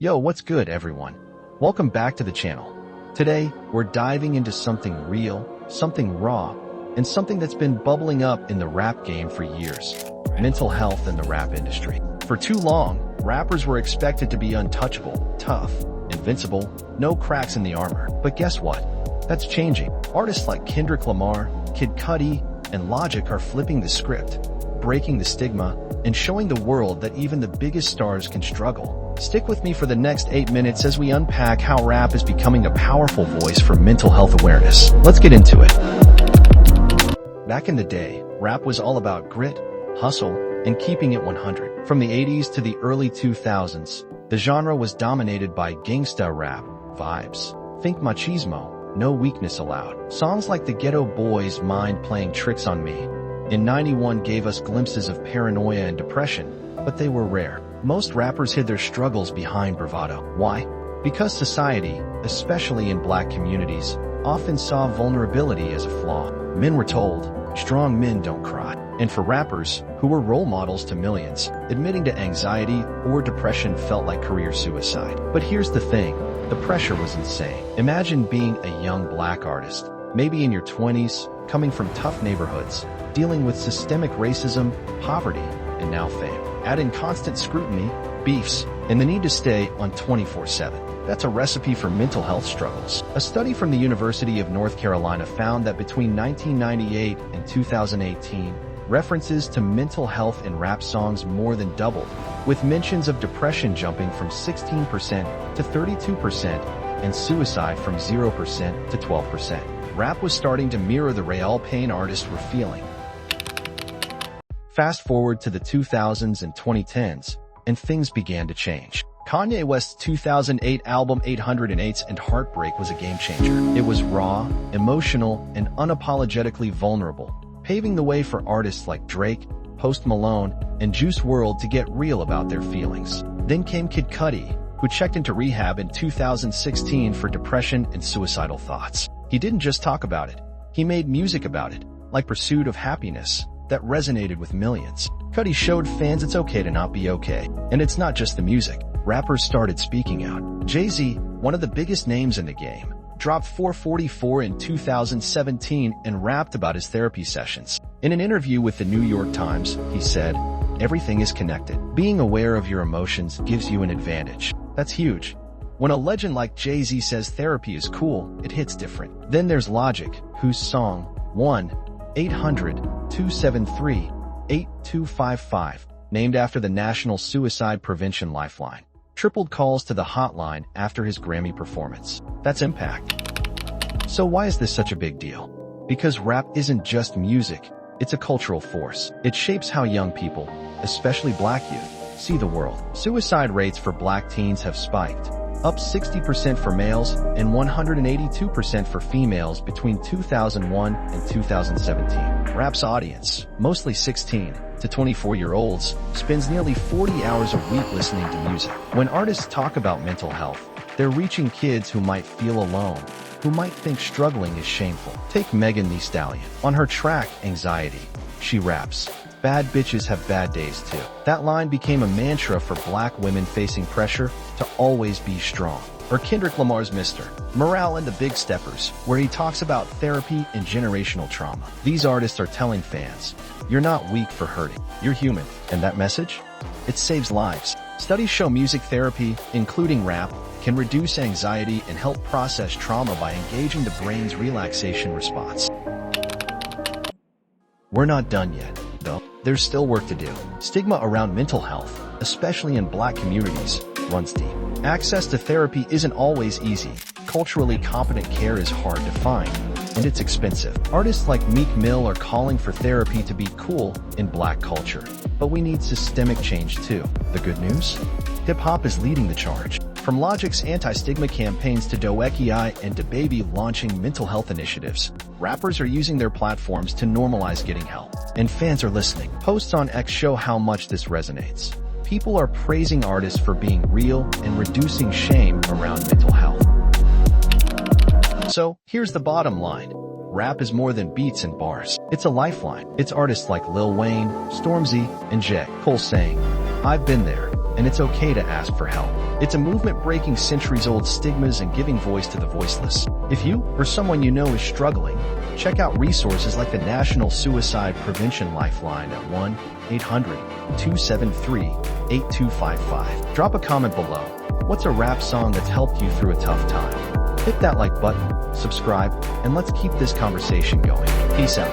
Yo, what's good, everyone? Welcome back to the channel. Today, we're diving into something real, something raw, and something that's been bubbling up in the rap game for years. Mental health in the rap industry. For too long, rappers were expected to be untouchable, tough, invincible, no cracks in the armor. But guess what? That's changing. Artists like Kendrick Lamar, Kid Cudi, and Logic are flipping the script, breaking the stigma, and showing the world that even the biggest stars can struggle. Stick with me for the next 8 minutes as we unpack how rap is becoming a powerful voice for mental health awareness. Let's get into it. Back in the day, rap was all about grit, hustle, and keeping it 100. From the 80s to the early 2000s, the genre was dominated by gangsta rap, vibes. Think machismo, no weakness allowed. Songs like The Ghetto Boys' Mind Playing Tricks on Me in '91 gave us glimpses of paranoia and depression, but they were rare. Most rappers hid their struggles behind bravado. Why? Because society, especially in black communities, often saw vulnerability as a flaw. Men were told, strong men don't cry. And for rappers, who were role models to millions, admitting to anxiety or depression felt like career suicide. But here's the thing, the pressure was insane. Imagine being a young black artist, maybe in your 20s, coming from tough neighborhoods, dealing with systemic racism, poverty, and now fame. Add in constant scrutiny, beefs, and the need to stay on 24/7. That's a recipe for mental health struggles. A study from the University of North Carolina found that between 1998 and 2018, references to mental health in rap songs more than doubled, with mentions of depression jumping from 16% to 32% and suicide from 0% to 12%. Rap was starting to mirror the real pain artists were feeling. Fast forward to the 2000s and 2010s, and things began to change. Kanye West's 2008 album 808s and Heartbreak was a game changer. It was raw, emotional, and unapologetically vulnerable, paving the way for artists like Drake, Post Malone, and Juice WRLD to get real about their feelings. Then came Kid Cudi, who checked into rehab in 2016 for depression and suicidal thoughts. He didn't just talk about it, he made music about it, like Pursuit of Happiness, that resonated with millions. Cudi showed fans it's okay to not be okay. And it's not just the music. Rappers started speaking out. Jay-Z, one of the biggest names in the game, dropped 444 in 2017 and rapped about his therapy sessions. In an interview with the New York Times, he said, "Everything is connected. Being aware of your emotions gives you an advantage." That's huge. When a legend like Jay-Z says therapy is cool, it hits different. Then there's Logic, whose song, 1-800-273-8255, named after the National Suicide Prevention Lifeline, tripled calls to the hotline after his Grammy performance. That's impact. So why is this such a big deal? Because rap isn't just music, it's a cultural force. It shapes how young people, especially black youth, see the world. Suicide rates for black teens have spiked, up 60% for males and 182% for females between 2001 and 2017. Rap's audience, mostly 16 to 24-year-olds, spends nearly 40 hours a week listening to music. When artists talk about mental health, they're reaching kids who might feel alone, who might think struggling is shameful. Take Megan Thee Stallion. On her track, Anxiety, she raps, "Bad bitches have bad days too." That line became a mantra for black women facing pressure to always be strong. Or Kendrick Lamar's Mr. Morale and the Big Steppers, where he talks about therapy and generational trauma. These artists are telling fans, you're not weak for hurting, you're human. And that message? It saves lives. Studies show music therapy, including rap, can reduce anxiety and help process trauma by engaging the brain's relaxation response. We're not done yet, though. There's still work to do. Stigma around mental health, especially in black communities, runs deep. Access to therapy isn't always easy. Culturally competent care is hard to find, and it's expensive. Artists like Meek Mill are calling for therapy to be cool in black culture. But we need systemic change too. The good news? Hip-hop is leading the charge. From Logic's anti-stigma campaigns to Doekiai and DaBaby launching mental health initiatives, rappers are using their platforms to normalize getting help. And fans are listening. Posts on X show how much this resonates. People are praising artists for being real and reducing shame around mental health. So, here's the bottom line. Rap is more than beats and bars. It's a lifeline. It's artists like Lil Wayne, Stormzy, and J. Cole saying, "I've been there, and it's okay to ask for help. It's a movement breaking centuries-old stigmas and giving voice to the voiceless. If you or someone you know is struggling, check out resources like the National Suicide Prevention Lifeline at 1-800-273-8255. Drop a comment below. What's a rap song that's helped you through a tough time? Hit that like button, subscribe, and let's keep this conversation going. Peace out.